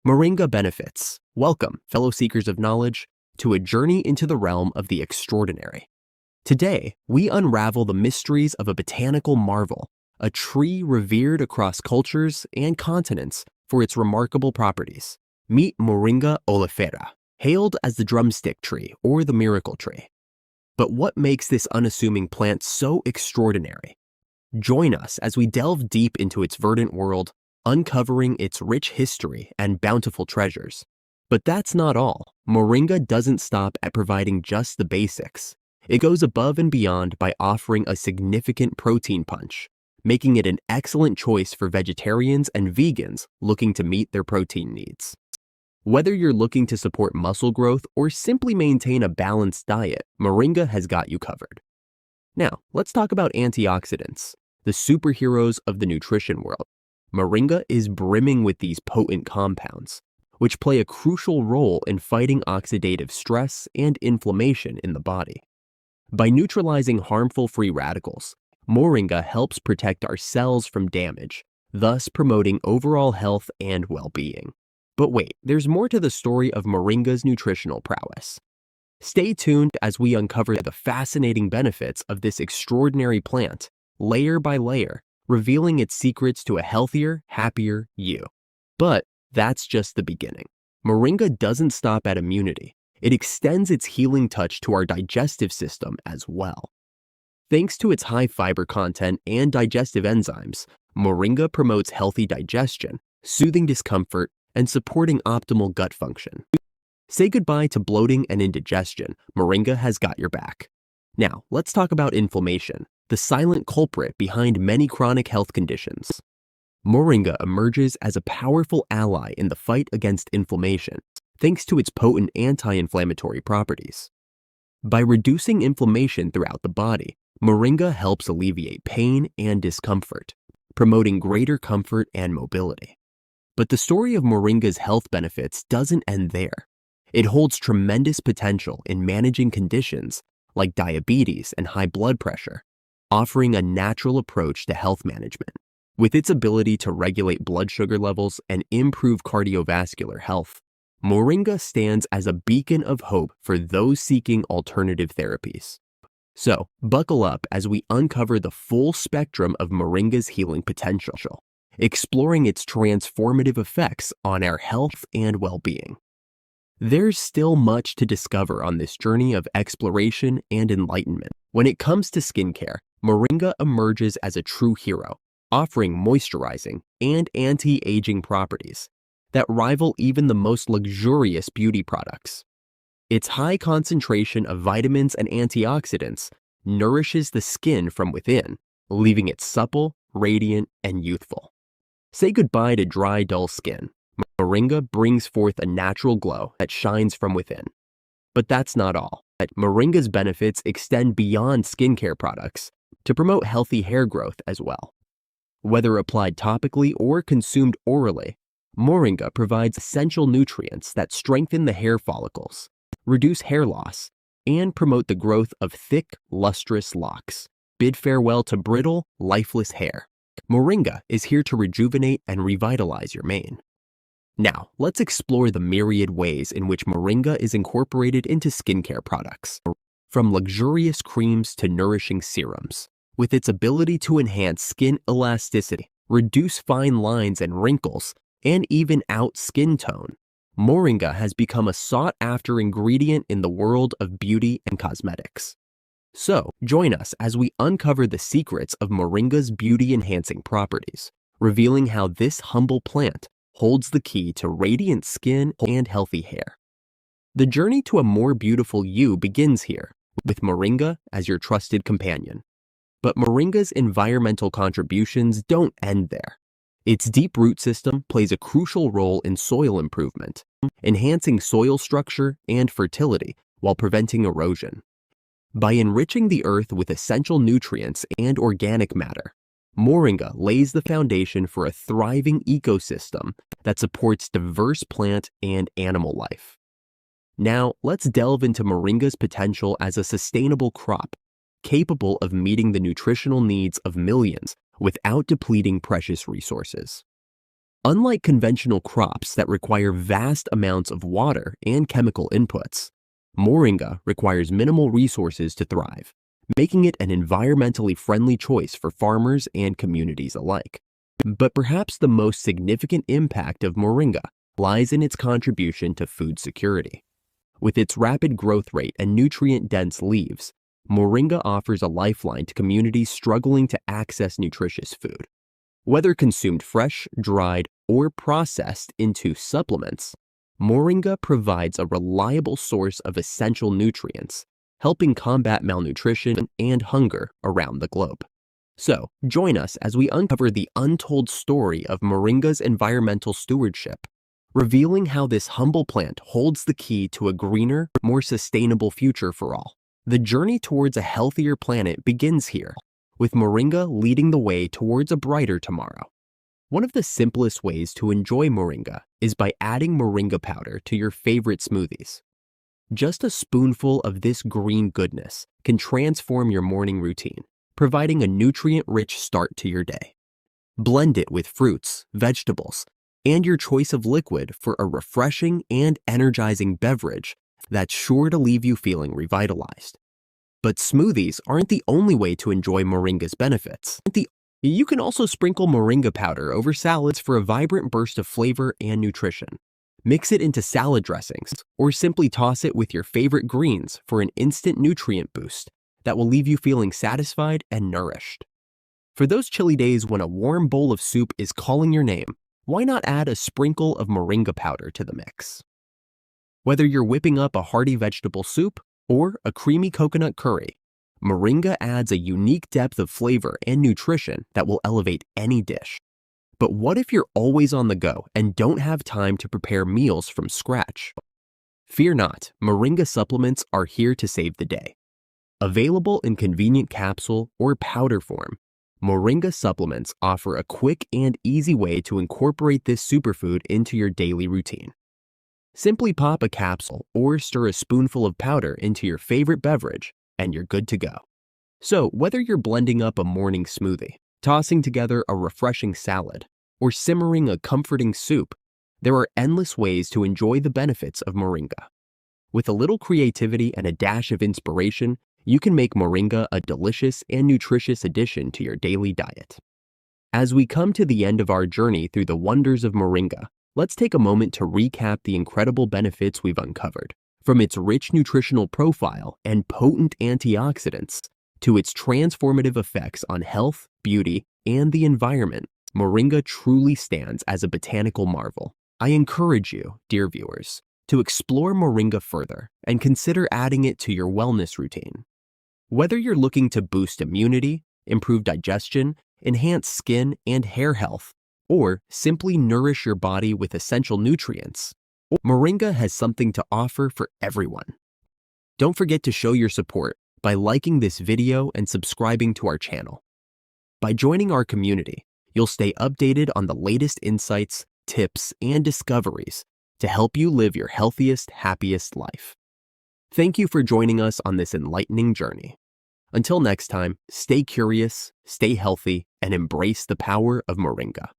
Moringa benefits. Welcome, fellow seekers of knowledge, to a journey into the realm of the extraordinary. Today, we unravel the mysteries of a botanical marvel, a tree revered across cultures and continents for its remarkable properties. Meet Moringa oleifera, hailed as the drumstick tree or the miracle tree. But what makes this unassuming plant so extraordinary? Join us as we delve deep into its verdant world, uncovering its rich history and bountiful treasures. But that's not all. Moringa doesn't stop at providing just the basics. It goes above and beyond by offering a significant protein punch, making it an excellent choice for vegetarians and vegans looking to meet their protein needs. Whether you're looking to support muscle growth or simply maintain a balanced diet, Moringa has got you covered. Now, let's talk about antioxidants, the superheroes of the nutrition world. Moringa is brimming with these potent compounds, which play a crucial role in fighting oxidative stress and inflammation in the body. By neutralizing harmful free radicals, Moringa helps protect our cells from damage, thus promoting overall health and well-being. But wait, there's more to the story of Moringa's nutritional prowess. Stay tuned as we uncover the fascinating benefits of this extraordinary plant, layer by layer, revealing its secrets to a healthier, happier you. But that's just the beginning. Moringa doesn't stop at immunity. It extends its healing touch to our digestive system as well. Thanks to its high fiber content and digestive enzymes, Moringa promotes healthy digestion, soothing discomfort, and supporting optimal gut function. Say goodbye to bloating and indigestion. Moringa has got your back. Now, let's talk about inflammation, the silent culprit behind many chronic health conditions. Moringa emerges as a powerful ally in the fight against inflammation, thanks to its potent anti-inflammatory properties. By reducing inflammation throughout the body, Moringa helps alleviate pain and discomfort, promoting greater comfort and mobility. But the story of Moringa's health benefits doesn't end there. It holds tremendous potential in managing conditions like diabetes and high blood pressure, offering a natural approach to health management. With its ability to regulate blood sugar levels and improve cardiovascular health, Moringa stands as a beacon of hope for those seeking alternative therapies. So, buckle up as we uncover the full spectrum of Moringa's healing potential, exploring its transformative effects on our health and well-being. There's still much to discover on this journey of exploration and enlightenment. When it comes to skincare, Moringa emerges as a true hero, offering moisturizing and anti-aging properties that rival even the most luxurious beauty products. Its high concentration of vitamins and antioxidants nourishes the skin from within, leaving it supple, radiant, and youthful. Say goodbye to dry, dull skin. Moringa brings forth a natural glow that shines from within. But that's not all. Moringa's benefits extend beyond skincare products to promote healthy hair growth as well. Whether applied topically or consumed orally, Moringa provides essential nutrients that strengthen the hair follicles, reduce hair loss, and promote the growth of thick, lustrous locks. Bid farewell to brittle, lifeless hair. Moringa is here to rejuvenate and revitalize your mane. Now, let's explore the myriad ways in which Moringa is incorporated into skincare products, from luxurious creams to nourishing serums. With its ability to enhance skin elasticity, reduce fine lines and wrinkles, and even out skin tone, Moringa has become a sought-after ingredient in the world of beauty and cosmetics. So, join us as we uncover the secrets of Moringa's beauty-enhancing properties, revealing how this humble plant holds the key to radiant skin and healthy hair. The journey to a more beautiful you begins here, with Moringa as your trusted companion. But Moringa's environmental contributions don't end there. Its deep root system plays a crucial role in soil improvement, enhancing soil structure and fertility while preventing erosion. By enriching the earth with essential nutrients and organic matter, Moringa lays the foundation for a thriving ecosystem that supports diverse plant and animal life. Now, let's delve into Moringa's potential as a sustainable crop, capable of meeting the nutritional needs of millions without depleting precious resources. Unlike conventional crops that require vast amounts of water and chemical inputs, Moringa requires minimal resources to thrive, making it an environmentally friendly choice for farmers and communities alike. But perhaps the most significant impact of Moringa lies in its contribution to food security. With its rapid growth rate and nutrient-dense leaves, Moringa offers a lifeline to communities struggling to access nutritious food. Whether consumed fresh, dried, or processed into supplements, Moringa provides a reliable source of essential nutrients, helping combat malnutrition and hunger around the globe. So, join us as we uncover the untold story of Moringa's environmental stewardship, revealing how this humble plant holds the key to a greener, more sustainable future for all. The journey towards a healthier planet begins here, with Moringa leading the way towards a brighter tomorrow. One of the simplest ways to enjoy Moringa is by adding Moringa powder to your favorite smoothies. Just a spoonful of this green goodness can transform your morning routine, providing a nutrient-rich start to your day. Blend it with fruits, vegetables, and your choice of liquid for a refreshing and energizing beverage that's sure to leave you feeling revitalized. But smoothies aren't the only way to enjoy Moringa's benefits. You can also sprinkle Moringa powder over salads for a vibrant burst of flavor and nutrition. Mix it into salad dressings, or simply toss it with your favorite greens for an instant nutrient boost that will leave you feeling satisfied and nourished. For those chilly days when a warm bowl of soup is calling your name, why not add a sprinkle of Moringa powder to the mix? Whether you're whipping up a hearty vegetable soup or a creamy coconut curry, Moringa adds a unique depth of flavor and nutrition that will elevate any dish. But what if you're always on the go and don't have time to prepare meals from scratch? Fear not, Moringa supplements are here to save the day. Available in convenient capsule or powder form, Moringa supplements offer a quick and easy way to incorporate this superfood into your daily routine. Simply pop a capsule or stir a spoonful of powder into your favorite beverage, and you're good to go. So, whether you're blending up a morning smoothie, tossing together a refreshing salad, or simmering a comforting soup, there are endless ways to enjoy the benefits of Moringa. With a little creativity and a dash of inspiration, you can make Moringa a delicious and nutritious addition to your daily diet. As we come to the end of our journey through the wonders of Moringa, let's take a moment to recap the incredible benefits we've uncovered. From its rich nutritional profile and potent antioxidants to its transformative effects on health, beauty, and the environment, Moringa truly stands as a botanical marvel. I encourage you, dear viewers, to explore Moringa further and consider adding it to your wellness routine. Whether you're looking to boost immunity, improve digestion, enhance skin and hair health, or simply nourish your body with essential nutrients, Moringa has something to offer for everyone. Don't forget to show your support by liking this video and subscribing to our channel. By joining our community, you'll stay updated on the latest insights, tips, and discoveries to help you live your healthiest, happiest life. Thank you for joining us on this enlightening journey. Until next time, stay curious, stay healthy, and embrace the power of Moringa.